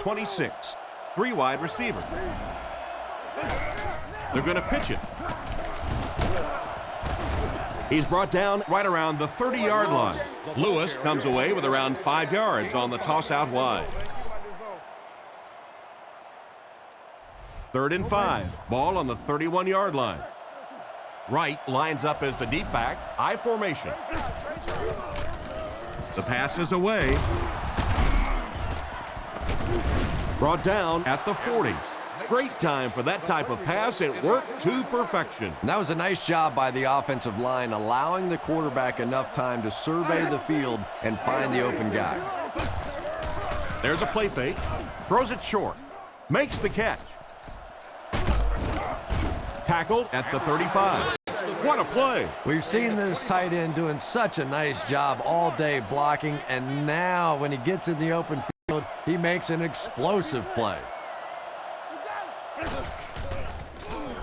26. Three wide receiver. They're going to pitch it. He's brought down right around the 30-yard line. Lewis comes away with around 5 yards on the toss out wide. 3rd and 5. Ball on the 31-yard line. Wright lines up as the deep back. I formation. The pass is away. Brought down at the 40. Great time for that type of pass. It worked to perfection. And that was a nice job by the offensive line, allowing the quarterback enough time to survey the field and find the open guy. There's a play fake. Throws it short. Makes the catch. Tackled at the 35. What a play. We've seen this tight end doing such a nice job all day blocking, and now when he gets in the open field, he makes an explosive play.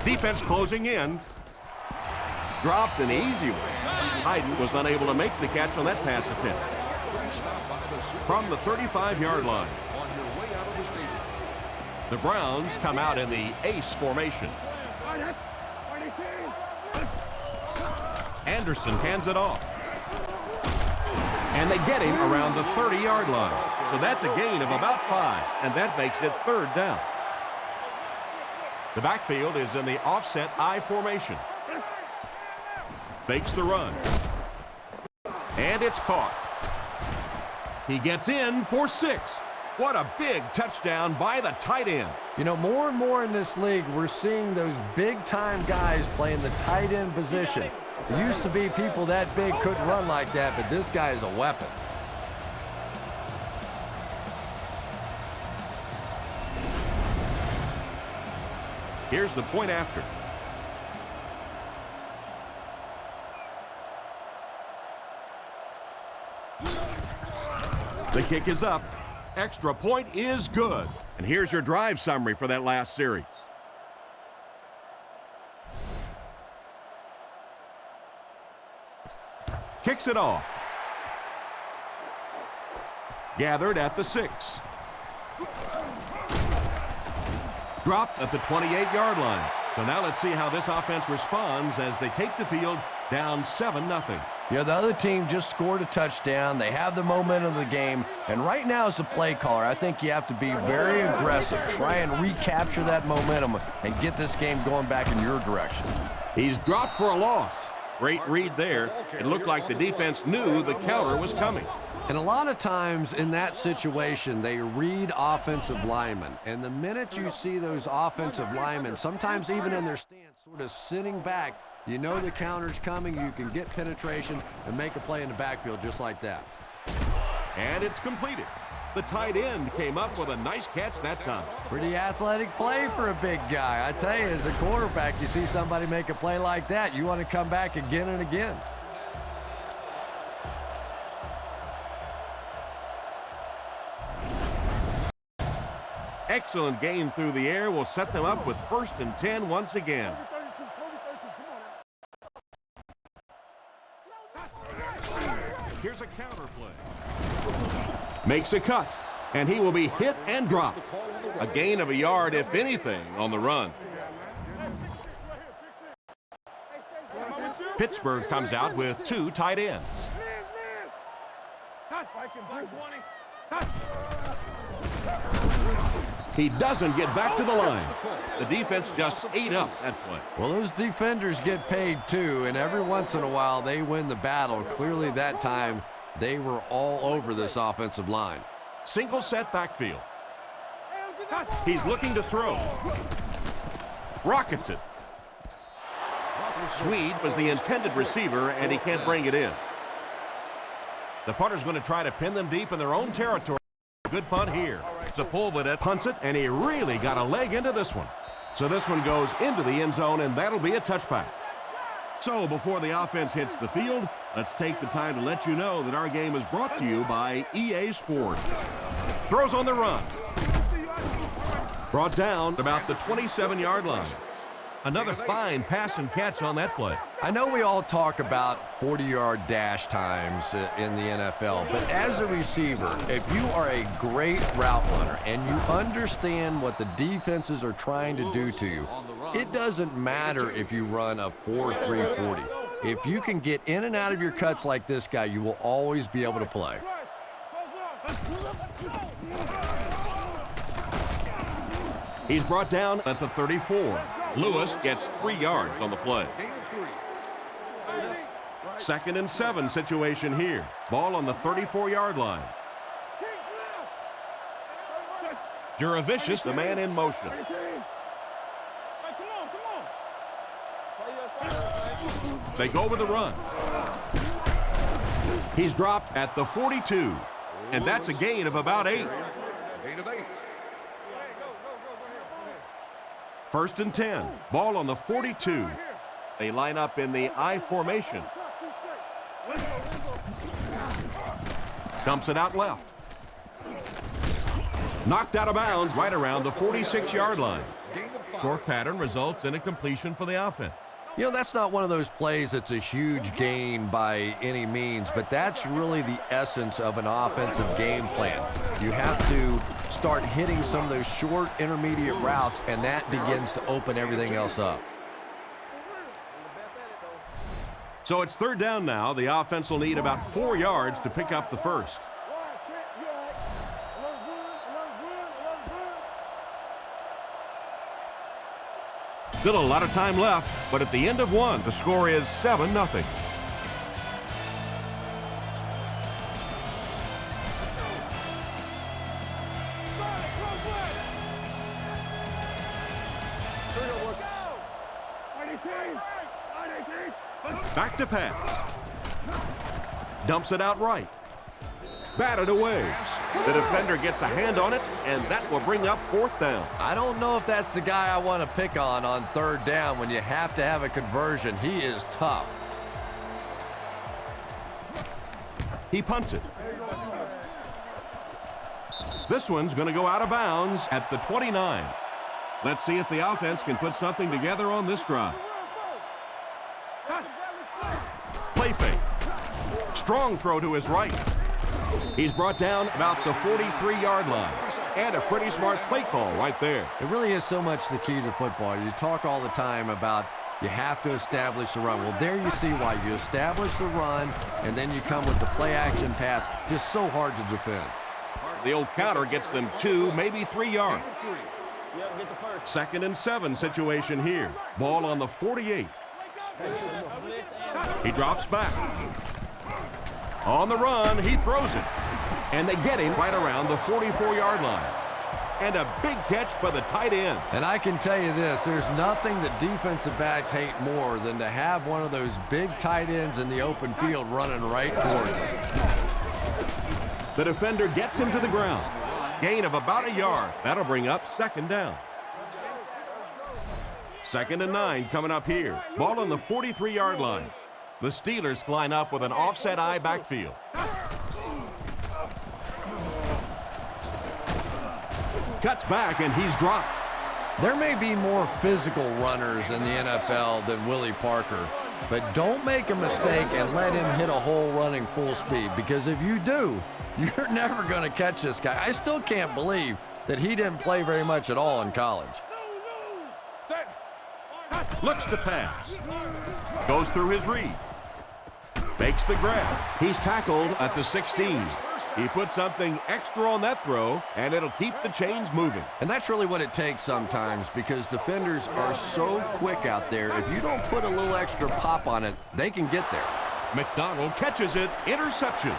Defense closing in. Dropped an easy one. Hyden was unable to make the catch on that pass attempt. From the 35-yard line. The Browns come out in the ace formation. Anderson hands it off. And they get him around the 30-yard line. So that's a gain of about 5, and that makes it 3rd down. The backfield is in the offset I formation. Fakes the run. And it's caught. He gets in for 6. What a big touchdown by the tight end. You know, more and more in this league, we're seeing those big-time guys play in the tight end position. It used to be people that big couldn't run like that, but this guy is a weapon. Here's the point after. The kick is up. Extra point is good. And here's your drive summary for that last series. Kicks it off. Gathered at the 6. Dropped at the 28-yard line. So now let's see how this offense responds as they take the field down 7-0. Yeah, the other team just scored a touchdown. They have the momentum of the game. And right now as a play caller, I think you have to be very aggressive. Try and recapture that momentum and get this game going back in your direction. He's dropped for a loss. Great read there. It looked like the defense knew the counter was coming. And a lot of times in that situation, they read offensive linemen. And the minute you see those offensive linemen, sometimes even in their stance, sort of sitting back, you know the counter's coming. You can get penetration and make a play in the backfield just like that. And it's completed. The tight end came up with a nice catch that time. Pretty athletic play for a big guy. I tell you, as a quarterback, you see somebody make a play like that, you want to come back again and again. Excellent gain through the air will set them up with 1st and 10 once again. Here's a counter play. Makes a cut, and he will be hit and dropped. A gain of a yard, if anything, on the run. Pittsburgh comes out with 2 tight ends. He doesn't get back to the line. The defense just ate up that play. Well, those defenders get paid too, and every once in a while they win the battle. Clearly that time they were all over this offensive line. Single set backfield. He's looking to throw. Rockets it. Swede was the intended receiver, and he can't bring it in. The punter's going to try to pin them deep in their own territory. Good punt here. Sepulveda punts it, and he really got a leg into this one. So this one goes into the end zone, and that'll be a touchback. So before the offense hits the field, let's take the time to let you know that our game is brought to you by EA Sports. Throws on the run. Brought down about the 27-yard line. Another fine pass and catch on that play. I know we all talk about 40-yard dash times in the NFL, but as a receiver, if you are a great route runner and you understand what the defenses are trying to do to you, it doesn't matter if you run a 4.3 40. If you can get in and out of your cuts like this guy, you will always be able to play. He's brought down at the 34. Lewis gets 3 yards on the play. 2nd and 7 situation here. Ball on the 34-yard line. Juravicius, the man in motion. They go with the run. He's dropped at the 42, and that's a gain of about 8. 1st and 10. Ball on the 42. They line up in the I formation. Dumps it out left. Knocked out of bounds right around the 46-yard line. Short pattern results in a completion for the offense. You know, that's not one of those plays that's a huge gain by any means, but that's really the essence of an offensive game plan. You have to start hitting some of those short intermediate routes, and that begins to open everything else up. So it's 3rd down now. The offense will need about 4 yards to pick up the first. Still a lot of time left, but at the end of 1, the score is 7-0. Back to pass. Dumps it out right. Batted away. The defender gets a hand on it, and that will bring up 4th down. I don't know if that's the guy I want to pick on 3rd down when you have to have a conversion. He is tough. He punts it. This one's going to go out of bounds at the 29. Let's see if the offense can put something together on this drive. Play fake. Strong throw to his right. He's brought down about the 43-yard line. And a pretty smart play call right there. It really is so much the key to football. You talk all the time about you have to establish the run. Well, there you see why. You establish the run, and then you come with the play-action pass. Just so hard to defend. The old counter gets them 2, maybe 3 yards. 2nd and 7 situation here. Ball on the 48. He drops back. On the run, he throws it. And they get him right around the 44-yard line. And a big catch by the tight end. And I can tell you this, there's nothing that defensive backs hate more than to have one of those big tight ends in the open field running right towards him. The defender gets him to the ground. Gain of about a yard. That'll bring up 2nd down. 2nd and 9 coming up here. Ball on the 43-yard line. The Steelers line up with an offset I backfield. Cuts back, and he's dropped. There may be more physical runners in the NFL than Willie Parker, but don't make a mistake and let him hit a hole running full speed, because if you do, you're never going to catch this guy. I still can't believe that he didn't play very much at all in college. Looks to pass. Goes through his read. Makes the grab. He's tackled at the 16. He put something extra on that throw, and it'll keep the chains moving. And that's really what it takes sometimes, because defenders are so quick out there. If you don't put a little extra pop on it, they can get there. McDonald catches it. Interception.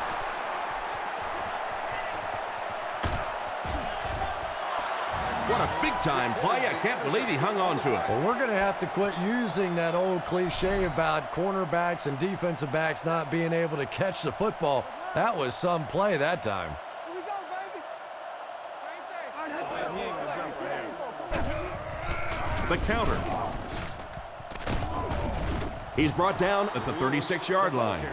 What a big-time play. I can't believe he hung on to it. Well, we're going to have to quit using that old cliche about cornerbacks and defensive backs not being able to catch the football. That was some play that time. The counter. He's brought down at the 36-yard line.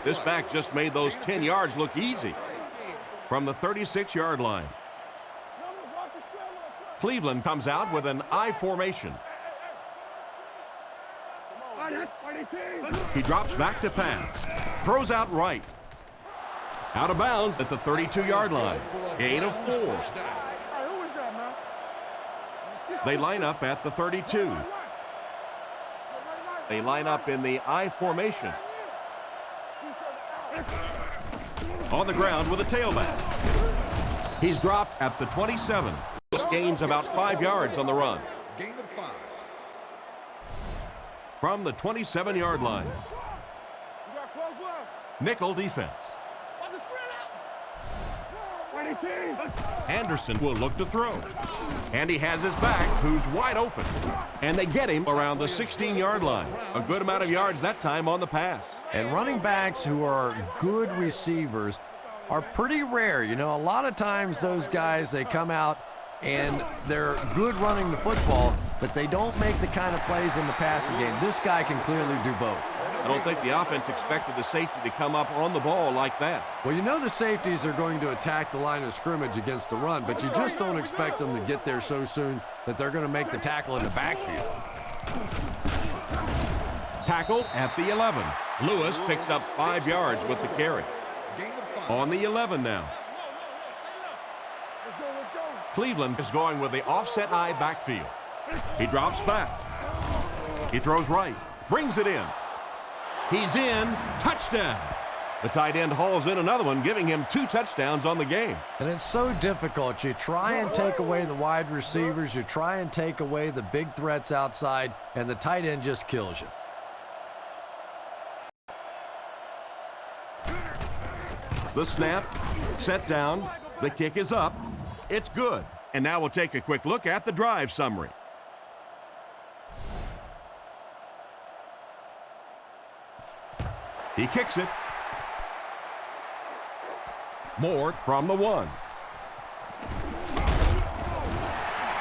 This back just made those 10 yards look easy. From the 36-yard line. Cleveland comes out with an I formation. He drops back to pass. Throws out right. Out of bounds at the 32-yard line. Gain of 4. They line up at the 32. They line up in the I formation. On the ground with a tailback. He's dropped at the 27. This gains about 5 yards on the run. Gain of 5. From the 27-yard line. Nickel defense. Anderson will look to throw. And he has his back, who's wide open. And they get him around the 16-yard line. A good amount of yards that time on the pass. And running backs who are good receivers are pretty rare. You know, a lot of times those guys, they come out and they're good running the football, but they don't make the kind of plays in the passing game. This guy can clearly do both. I don't think the offense expected the safety to come up on the ball like that. Well, you know the safeties are going to attack the line of scrimmage against the run, but you just don't expect them to get there so soon that they're going to make the tackle in the backfield. Tackled at the 11. Lewis picks up 5 yards with the carry. On the 11 now. Cleveland is going with the offset I backfield. He drops back. He throws right. Brings it in. He's in. Touchdown. The tight end hauls in another one, giving him 2 touchdowns on the game. And it's so difficult. You try and take away the wide receivers. You try and take away the big threats outside, and the tight end just kills you. The snap, set down, the kick is up, it's good. And now we'll take a quick look at the drive summary. He kicks it. Moore from the 1.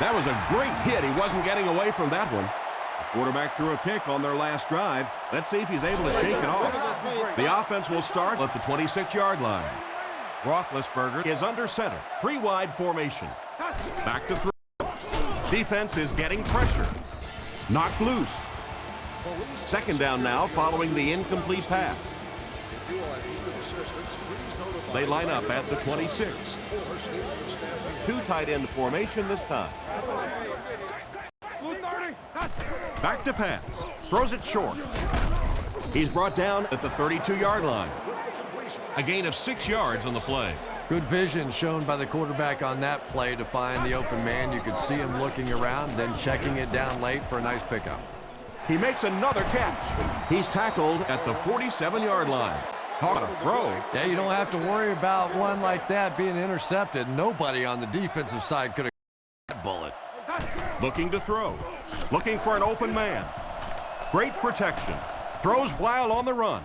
That was a great hit. He wasn't getting away from that one. The quarterback threw a pick on their last drive. Let's see if he's able to shake it off. The offense will start at the 26-yard line. Roethlisberger is under center. 3 wide formation. Back to throw. Defense is getting pressure. Knocked loose. Second down now following the incomplete pass. They line up at the 26. 2 tight end formation this time. Back to pass. Throws it short. He's brought down at the 32-yard line. A gain of 6 yards on the play. Good vision shown by the quarterback on that play to find the open man. You could see him looking around, then checking it down late for a nice pickup. He makes another catch. He's tackled at the 47-yard line. Caught a throw. Yeah, you don't have to worry about one like that being intercepted. Nobody on the defensive side could have that bullet. Looking to throw. Looking for an open man. Great protection. Throws while on the run.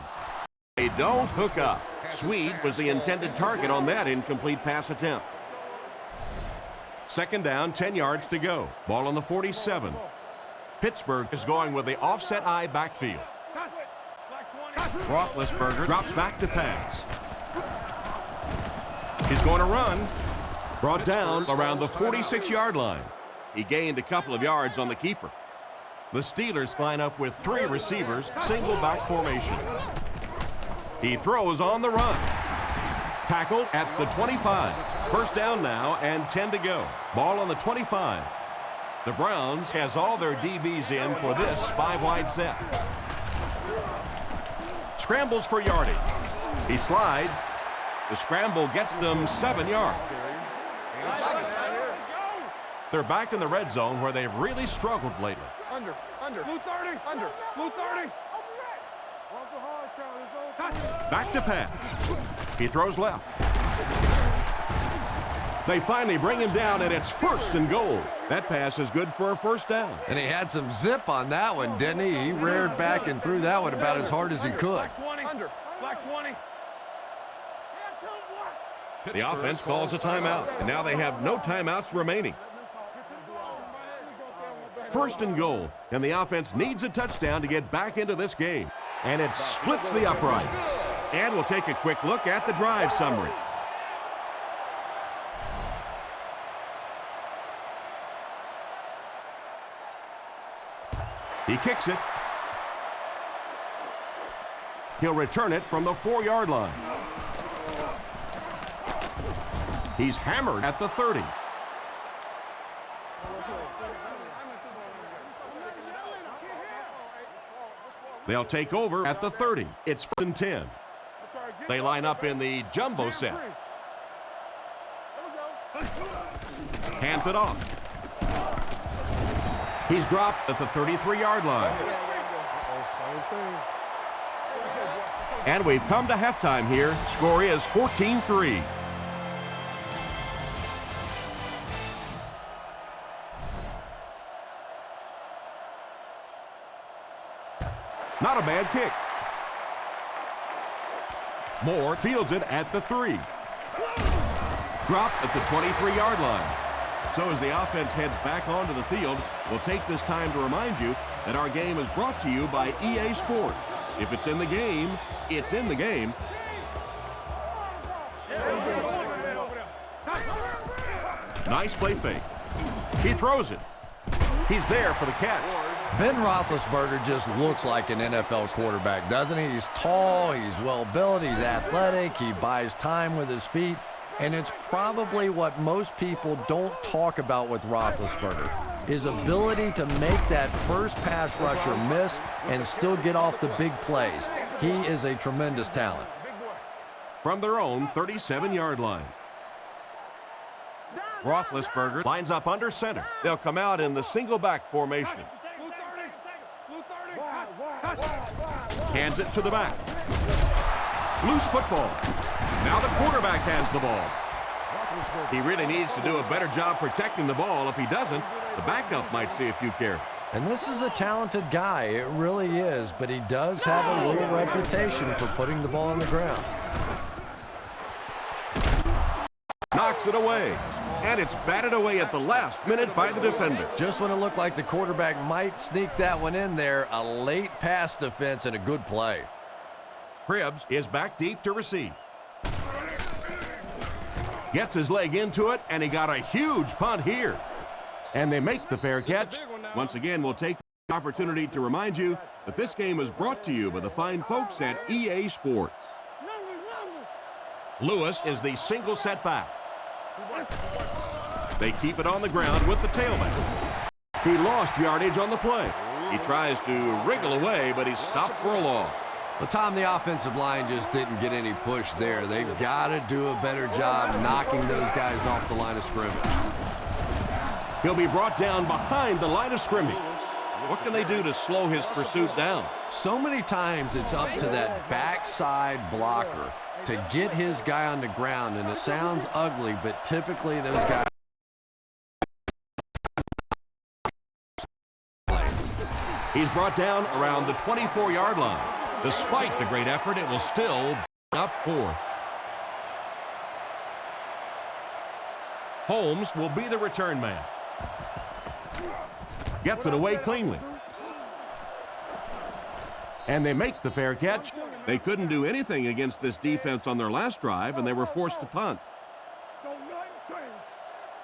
They don't hook up. Swede was the intended target on that incomplete pass attempt. Second down, 10 yards to go. Ball on the 47. Pittsburgh is going with the offset I backfield. Roethlisberger drops back to pass. He's going to run. Brought down around the 46-yard line. He gained a couple of yards on the keeper. The Steelers line up with 3 receivers, single back formation. He throws on the run. Tackled at the 25. First down now and 10 to go. Ball on the 25. The Browns has all their DBs in for this 5-wide set. Scrambles for yardage. He slides. The scramble gets them 7 yards. They're back in the red zone where they've really struggled lately. Under, blue 30, under, blue 30. Back to pass. He throws left. They finally bring him down, and it's 1st and goal. That pass is good for a first down. And he had some zip on that one, didn't he? He reared back and threw that one about as hard as he could. Black 20. The offense calls a timeout, and now they have no timeouts remaining. 1st and goal, and the offense needs a touchdown to get back into this game. And it splits the uprights. And we'll take a quick look at the drive summary. He kicks it. He'll return it from the 4-yard line. He's hammered at the 30. They'll take over at the 30. It's 1st and 10. They line up in the jumbo set. Hands it off. He's dropped at the 33-yard line. And we've come to halftime here. Score is 14-3. Not a bad kick. Moore fields it at the 3. Dropped at the 23-yard line. So as the offense heads back onto the field, we'll take this time to remind you that our game is brought to you by EA Sports. If it's in the game, it's in the game. Nice play fake. He throws it. He's there for the catch. Ben Roethlisberger just looks like an NFL quarterback, doesn't he? He's tall, he's well-built, he's athletic, he buys time with his feet, and it's probably what most people don't talk about with Roethlisberger, his ability to make that first pass rusher miss and still get off the big plays. He is a tremendous talent. From their own 37-yard line. Roethlisberger lines up under center. They'll come out in the single back formation. Hands it to the back. Loose football. Now the quarterback has the ball. He really needs to do a better job protecting the ball. If he doesn't, the backup might see a few carries. And this is a talented guy, it really is, but he does have a little reputation for putting the ball on the ground. Knocks it away. And it's batted away at the last minute by the defender. Just when it looked like the quarterback might sneak that one in there, a late pass defense and a good play. Cribbs is back deep to receive. Gets his leg into it, and he got a huge punt here. And they make the fair catch. Once again, we'll take the opportunity to remind you that this game is brought to you by the fine folks at EA Sports. Lewis is the single setback. They keep it on the ground with the tailback. He lost yardage on the play. He tries to wriggle away, but he's stopped for a loss. Well, Tom, the offensive line just didn't get any push there. They've got to do a better job knocking those guys off the line of scrimmage. He'll be brought down behind the line of scrimmage. What can they do to slow his pursuit down? So many times it's up to that backside blocker to get his guy on the ground, and it sounds ugly, but typically those guys. He's brought down around the 24-yard line. Despite the great effort, it will still be up 4th. Holmes will be the return man. Gets it away cleanly. And they make the fair catch. They couldn't do anything against this defense on their last drive, and they were forced to punt.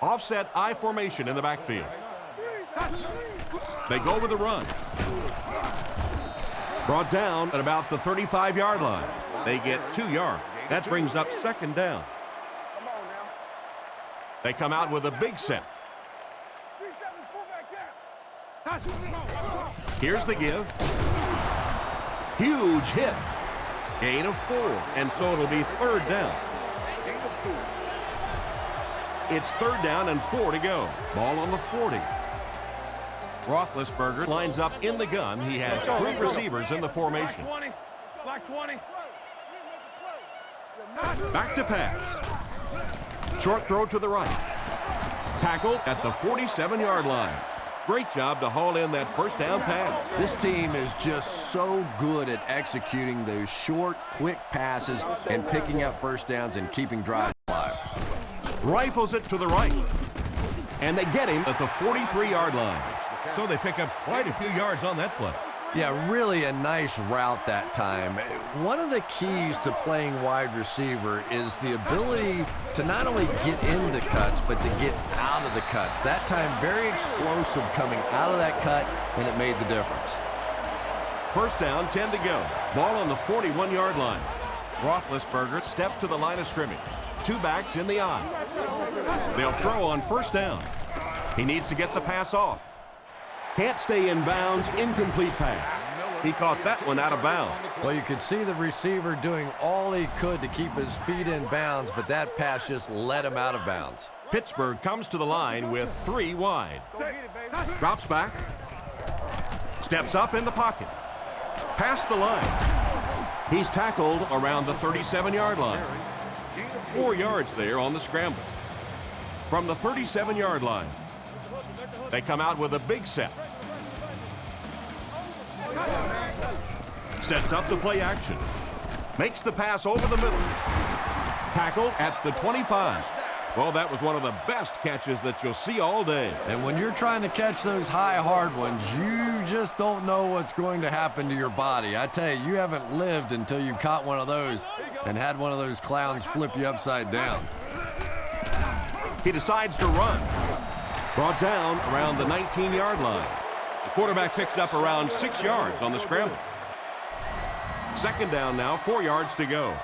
Offset I formation in the backfield. They go with a run. Brought down at about the 35-yard line. They get 2 yards. That brings up 2nd down. They come out with a big set. Here's the give. Huge hit. Gain of 4, and so it'll be 3rd down. It's 3rd down and 4 to go. Ball on the 40. Roethlisberger lines up in the gun. He has 3 receivers in the formation. Back to pass. Short throw to the right. Tackled at the 47-yard line. Great job to haul in that first down pass. This team is just so good at executing those short, quick passes and picking up first downs and keeping drives alive. Rifles it to the right. And they get him at the 43-yard line. So they pick up quite a few yards on that play. Yeah, really a nice route that time. One of the keys to playing wide receiver is the ability to not only get into cuts, but to get out of the cuts. That time, very explosive coming out of that cut, and it made the difference. First down, 10 to go. Ball on the 41-yard line. Roethlisberger steps to the line of scrimmage. Two backs in the eye. They'll throw on first down. He needs to get the pass off. Can't stay in bounds, incomplete pass. He caught that one out of bounds. Well, you could see the receiver doing all he could to keep his feet in bounds, but that pass just let him out of bounds. Pittsburgh comes to the line with 3 wide. Drops back. Steps up in the pocket. Past the line. He's tackled around the 37-yard line. 4 yards there on the scramble. From the 37-yard line, they come out with a big set. Sets up the play action. Makes the pass over the middle. Tackled at the 25. Well, that was one of the best catches that you'll see all day. And when you're trying to catch those high, hard ones, you just don't know what's going to happen to your body. I tell you, you haven't lived until you caught one of those and had one of those clowns flip you upside down. He decides to run. Brought down around the 19-yard line. The quarterback picks up around 6 yards on the scramble. Second down now, 4 yards to go.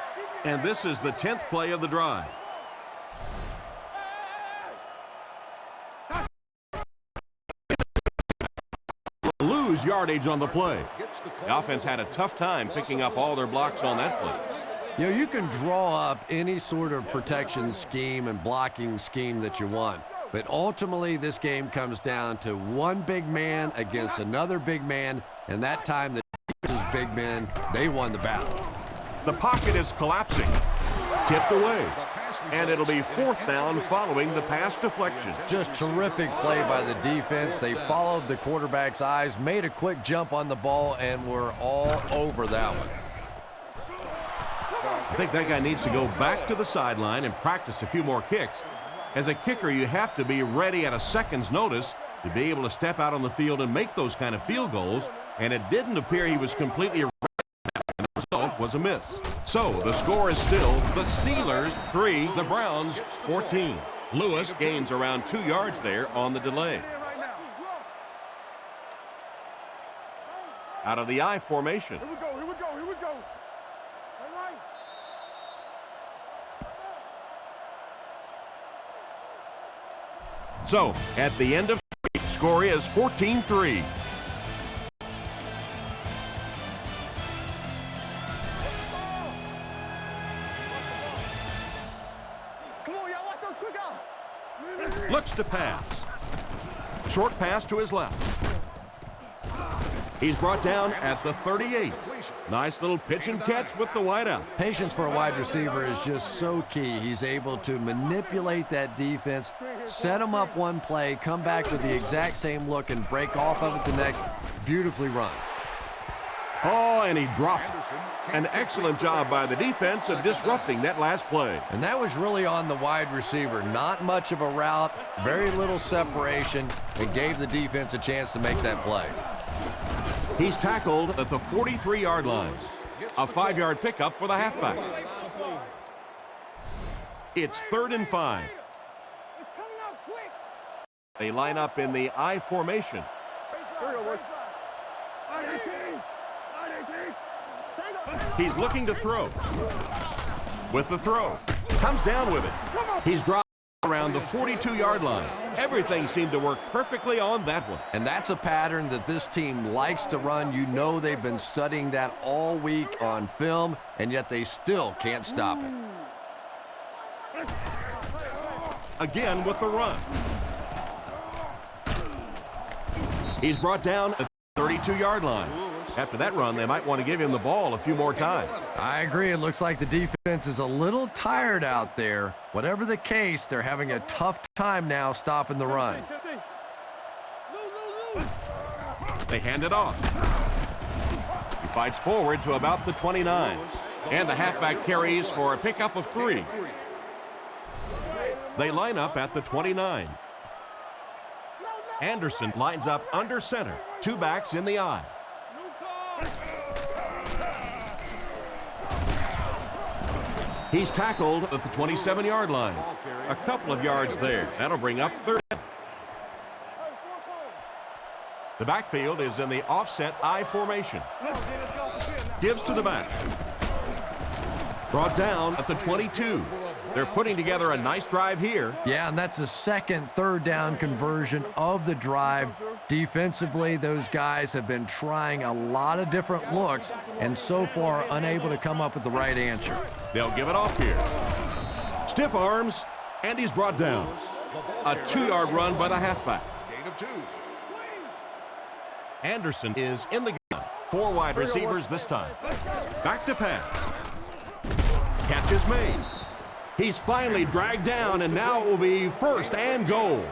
And this is the 10th play of the drive. Lose yardage on the play. The offense had a tough time picking up all their blocks on that play. You know, you can draw up any sort of protection scheme and blocking scheme that you want. But ultimately, this game comes down to one big man against another big man, and that time the defense's big men, they won the battle. The pocket is collapsing. Tipped away. And it'll be 4th down following the pass deflection. Just terrific play by the defense. They followed the quarterback's eyes, made a quick jump on the ball, and were all over that one. I think that guy needs to go back to the sideline and practice a few more kicks. As a kicker, you have to be ready at a second's notice to be able to step out on the field and make those kind of field goals, and it didn't appear he was completely ready, and the result was a miss. So the score is still the Steelers 3, the Browns 14. Lewis gains around 2 yards there on the delay. Out of the I formation. Here we go, here we go, here we go. All right. So, at the end of the score is 14-3. Come on, y'all, like those quick out. Looks to pass. Short pass to his left. He's brought down at the 38. Nice little pitch and catch with the wideout. Patience for a wide receiver is just so key. He's able to manipulate that defense, set them up one play, come back with the exact same look, and break off of it the next. Beautifully run. Oh, and he dropped it. An excellent job by the defense of disrupting that last play. And that was really on the wide receiver. Not much of a route, very little separation, and gave the defense a chance to make that play. He's tackled at the 43-yard line. A 5-yard pickup for the halfback. It's 3rd and 5. They line up in the I formation. He's looking to throw. With the throw. Comes down with it. He's dropped around the 42-yard line. Everything seemed to work perfectly on that one. And that's a pattern that this team likes to run. You know they've been studying that all week on film, and yet they still can't stop it. Again with the run. He's brought down at the 32-yard line. After that run, they might want to give him the ball a few more times. I agree. It looks like the defense is a little tired out there. Whatever the case, they're having a tough time now stopping the run. They hand it off. He fights forward to about the 29. And the halfback carries for a pickup of 3. They line up at the 29. Anderson lines up under center. 2 backs in the I. He's tackled at the 27-yard line. A couple of yards there. That'll bring up 3rd. The backfield is in the offset I formation. Gives to the back. Brought down at the 22. They're putting together a nice drive here. Yeah, and that's the second third down conversion of the drive. Defensively, those guys have been trying a lot of different looks and so far unable to come up with the right answer. They'll give it off here. Stiff arms, and he's brought down. A 2-yard run by the halfback. Gain of 2. Anderson is in the gun. 4 wide receivers this time. Back to pass. Catch is made. He's finally dragged down, and now it will be first and goal.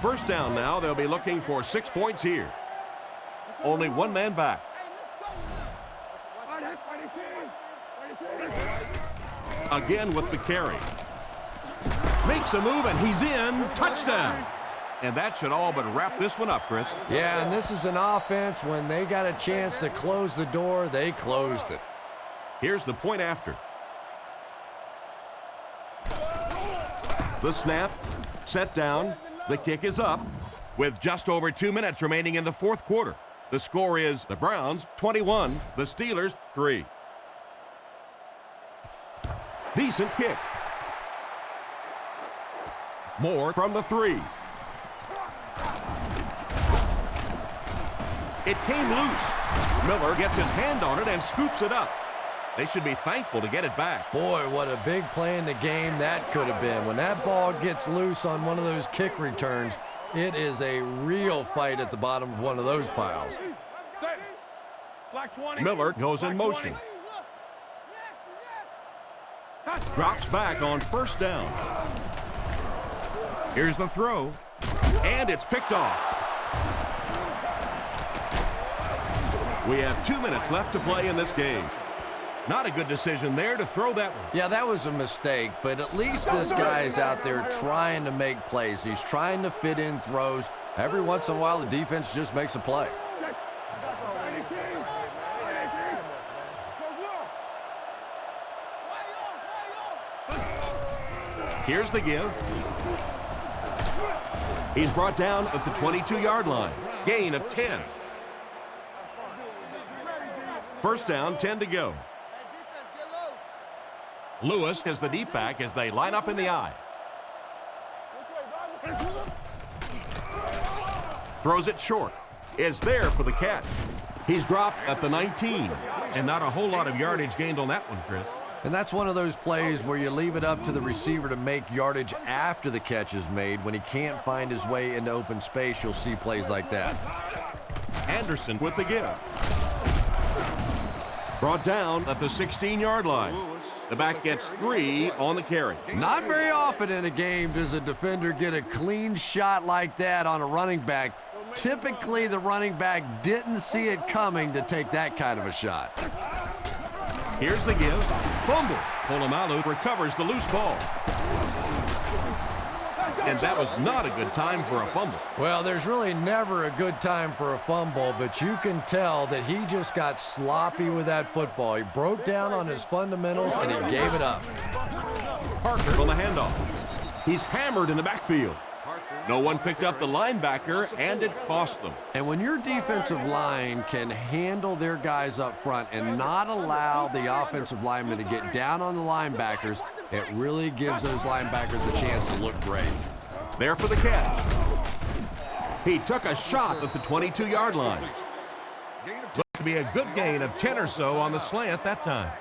First down now. They'll be looking for 6 points here. Only one man back. Again with the carry. Makes a move, and he's in. Touchdown. And that should all but wrap this one up, Chris. Yeah, and this is an offense, when they got a chance to close the door, they closed it. Here's the point after. The snap, set down, the kick is up. With just over 2 minutes remaining in the fourth quarter. The score is the Browns 21, the Steelers 3. Decent kick. More from the 3. It came loose. Miller gets his hand on it and scoops it up. They should be thankful to get it back. Boy, what a big play in the game that could have been. When that ball gets loose on one of those kick returns, it is a real fight at the bottom of one of those piles. Miller goes in motion. Drops back on first down. Here's the throw, and it's picked off. We have 2 minutes left to play in this game. Not a good decision there to throw that one. Yeah, that was a mistake, but at least this guy is out there trying to make plays. He's trying to fit in throws. Every once in a while, the defense just makes a play. Here's the give. He's brought down at the 22-yard line. Gain of 10. First down, 10 to go. Lewis is the deep back as they line up in the I. Throws it short. Is there for the catch. He's dropped at the 19. And not a whole lot of yardage gained on that one, Chris. And that's one of those plays where you leave it up to the receiver to make yardage after the catch is made. When he can't find his way into open space, you'll see plays like that. Anderson with the give. Brought down at the 16-yard line. The back gets 3 on the carry. Not very often in a game does a defender get a clean shot like that on a running back. Typically, the running back didn't see it coming to take that kind of a shot. Here's the give. Fumble. Polamalu recovers the loose ball. And that was not a good time for a fumble. Well, there's really never a good time for a fumble, but you can tell that he just got sloppy with that football. He broke down on his fundamentals, and he gave it up. Parker on the handoff. He's hammered in the backfield. No one picked up the linebacker, and it cost them. And when your defensive line can handle their guys up front and not allow the offensive linemen to get down on the linebackers, it really gives those linebackers a chance to look great. There for the catch. He took a shot at the 22-yard line. Looked to be a good gain of 10 or so on the slant that time.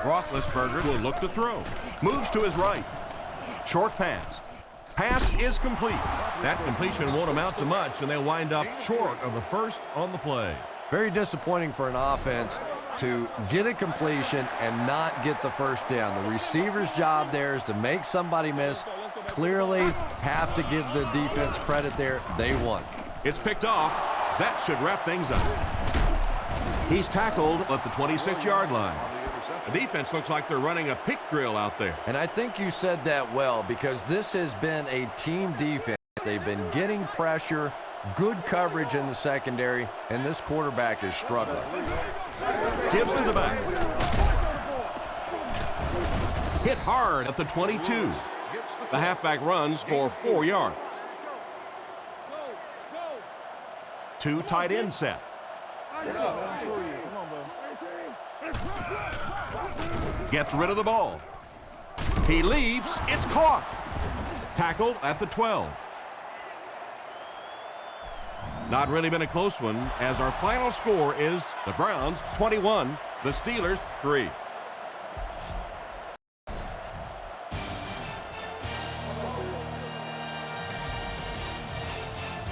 Roethlisberger will look to throw. Moves to his right. Short pass. Pass is complete. That completion won't amount to much, and they'll wind up short of the first on the play. Very disappointing for an offense to get a completion and not get the first down. The receiver's job there is to make somebody miss. Clearly have to give the defense credit there. They won. It's picked off. That should wrap things up. He's tackled at the 26-yard line. The defense looks like they're running a pick drill out there. And I think you said that well, because this has been a team defense. They've been getting pressure, good coverage in the secondary, and this quarterback is struggling. Gives to the back. Hit hard at the 22. The halfback runs for 4 yards. 2 tight end set. Gets rid of the ball. He leaps. It's caught. Tackled at the 12. Not really been a close one, as our final score is the Browns 21, the Steelers 3.